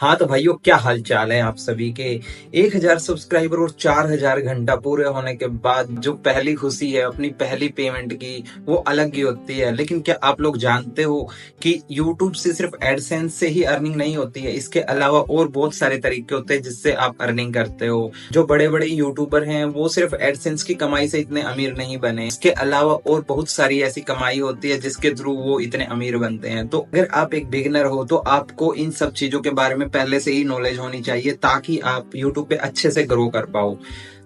हाँ तो भाइयों, क्या हाल चाल है आप सभी के। 1000 सब्सक्राइबर और 4000 घंटा पूरे होने के बाद जो पहली खुशी है अपनी पहली पेमेंट की, वो अलग ही होती है। लेकिन क्या आप लोग जानते हो कि YouTube से सिर्फ एडसेंस से ही अर्निंग नहीं होती है, इसके अलावा और बहुत सारे तरीके होते हैं जिससे आप अर्निंग करते हो। जो बड़े बड़े यूट्यूबर हैं वो सिर्फ एडसेंस की कमाई से इतने अमीर नहीं बने, इसके अलावा और बहुत सारी ऐसी कमाई होती है जिसके थ्रू वो इतने अमीर बनते हैं। तो अगर आप एक बिगिनर हो तो आपको इन सब चीजों के बारे में पहले से ही नॉलेज होनी चाहिए ताकि आप YouTube पे अच्छे से ग्रो कर पाओ।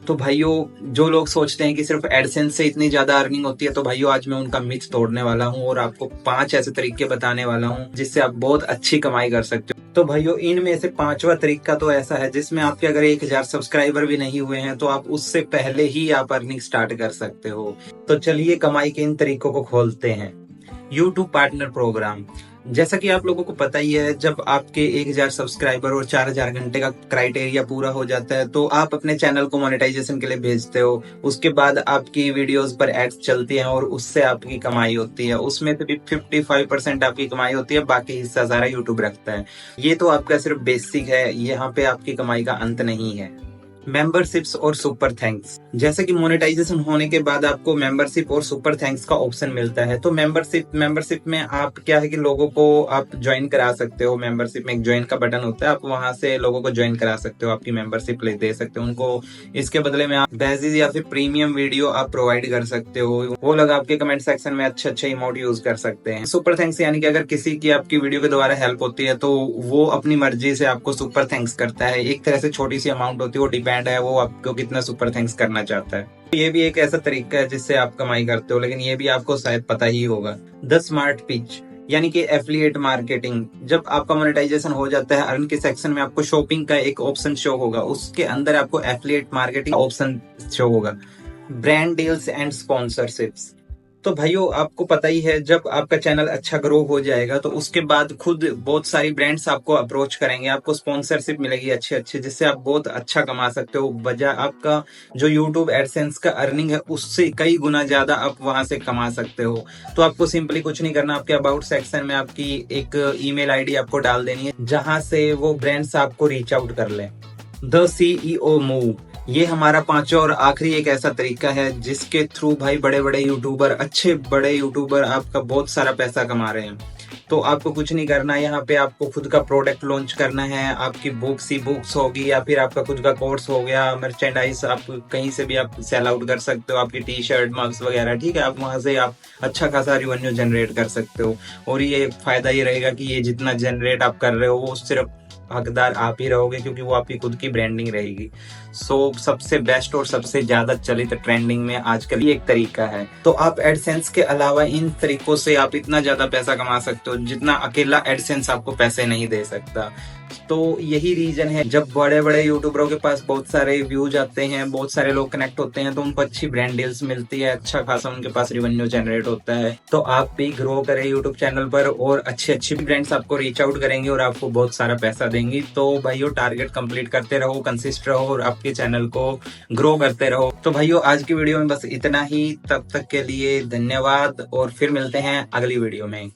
तो भाइयों, जो लोग सोचते हैं कि सिर्फ एडसेंस से इतनी ज्यादा अर्निंग होती है, तो भाइयों आज मैं उनका मिथ तोड़ने वाला हूँ और आपको 5 ऐसे तरीके बताने वाला हूँ जिससे आप बहुत अच्छी कमाई कर सकते हो। तो भाइयों, इनमें से 5वां तरीका तो ऐसा है जिसमें आपके अगर 1000 सब्सक्राइबर भी नहीं हुए हैं तो आप उससे पहले ही आप अर्निंग स्टार्ट कर सकते हो। तो चलिए कमाई के इन तरीकों को खोलते हैं। YouTube partner program. जैसा कि आप लोगों को पता ही है, जब आपके 1000 सब्सक्राइबर और 4000 घंटे का क्राइटेरिया पूरा हो जाता है तो आप अपने चैनल को मोनेटाइजेशन के लिए भेजते हो। उसके बाद आपकी वीडियोस पर एड्स चलती हैं और उससे आपकी कमाई होती है। उसमें से भी 55% आपकी कमाई होती है, बाकी हिस्सा सारा यूट्यूब रखता है। ये तो आपका सिर्फ बेसिक है, यहाँ पे आपकी कमाई का अंत नहीं है। मेंबरशिप्स और सुपर थैंक्स। जैसे कि मोनेटाइजेशन होने के बाद आपको मेंबरशिप और सुपर थैंक्स का ऑप्शन मिलता है। तो मेंबरशिप में आप क्या है कि लोगों को आप ज्वाइन करा सकते हो। मेंबरशिप में एक ज्वाइन का बटन होता है, आप वहां से लोगों को ज्वाइन करा सकते हो, आपकी मेंबरशिप ले दे सकते हो उनको। इसके बदले में आप बैजेस या फिर प्रीमियम वीडियो आप प्रोवाइड कर सकते हो। वो लोग आपके कमेंट सेक्शन में अच्छे अच्छे इमोट यूज कर सकते हैं। सुपर थैंक्स यानी कि अगर किसी की आपकी वीडियो के द्वारा हेल्प होती है तो वो अपनी मर्जी से आपको सुपर थैंक्स करता है। एक तरह से छोटी सी अमाउंट होती है, वो डिपेंड है वो आपको कितना सुपर थैंक्स करना चाहता है। ये भी एक ऐसा तरीका है जिससे आप कमाई करते हो, लेकिन ये भी आपको शायद पता ही होगा। द स्मार्ट पिच यानी कि एफिलिएट मार्केटिंग। जब आपका मोनेटाइजेशन हो जाता है, अर्न के सेक्शन में आपको शॉपिंग का एक ऑप्शन शो होगा, उसके अंदर आपको एफिलिएट मार्केटिंग ऑप्शन शो होगा। Brand deals and sponsorships. तो भाइयों, आपको पता ही है, जब आपका चैनल अच्छा ग्रो हो जाएगा तो उसके बाद खुद बहुत सारी ब्रांड्स आपको अप्रोच करेंगे, आपको स्पॉन्सरशिप मिलेगी अच्छे अच्छे, जिससे आप बहुत अच्छा कमा सकते हो। बजाय आपका जो YouTube एडसेंस का अर्निंग है उससे कई गुना ज्यादा आप वहां से कमा सकते हो। तो आपको सिंपली कुछ नहीं करना, आपके अबाउट सेक्शन में आपकी एक ईमेल आईडी आपको डाल देनी है जहां से वो ब्रांड्स आपको रीच आउट कर ले। The CEO move. ये हमारा 5वां और आखिरी एक ऐसा तरीका है जिसके थ्रू भाई बड़े बड़े यूट्यूबर, अच्छे बड़े यूट्यूबर आपका बहुत सारा पैसा कमा रहे हैं। तो आपको कुछ नहीं करना, यहाँ पे आपको खुद का प्रोडक्ट लॉन्च करना है। आपकी बुक्स होगी या फिर आपका खुद का कोर्स हो गया, मर्चेंडाइज आप कहीं से भी आप सेल आउट कर सकते हो, आपकी टी शर्ट मग्स वगैरह, ठीक है। आप वहां से आप अच्छा खासा रिवेन्यू जनरेट कर सकते हो। और ये फायदा ये रहेगा कि ये जितना जनरेट आप कर रहे हो वो सिर्फ हकदार आप ही रहोगे, क्योंकि वो आपकी खुद की ब्रांडिंग रहेगी। सबसे बेस्ट और सबसे ज्यादा चलित ट्रेंडिंग में आजकल ये एक तरीका है। तो आप एडसेंस के अलावा इन तरीकों से आप इतना ज्यादा पैसा कमा सकते हो जितना अकेला एडसेंस आपको पैसे नहीं दे सकता। तो यही रीजन है, जब बड़े बड़े यूट्यूबरों के पास बहुत सारे व्यूज आते हैं, बहुत सारे लोग कनेक्ट होते हैं, तो उनको अच्छी ब्रांड डील्स मिलती है, अच्छा खासा उनके पास रिवेन्यू जनरेट होता है। तो आप भी ग्रो करें यूट्यूब चैनल पर और अच्छी अच्छी ब्रांड्स आपको रीच आउट करेंगे और आपको बहुत सारा पैसा देंगी। तो भाइयों, टारगेट कंप्लीट करते रहो, कंसिस्ट रहो और आपके चैनल को ग्रो करते रहो। तो भाइयों, आज की वीडियो में बस इतना ही। तब तक के लिए धन्यवाद और फिर मिलते हैं अगली वीडियो में।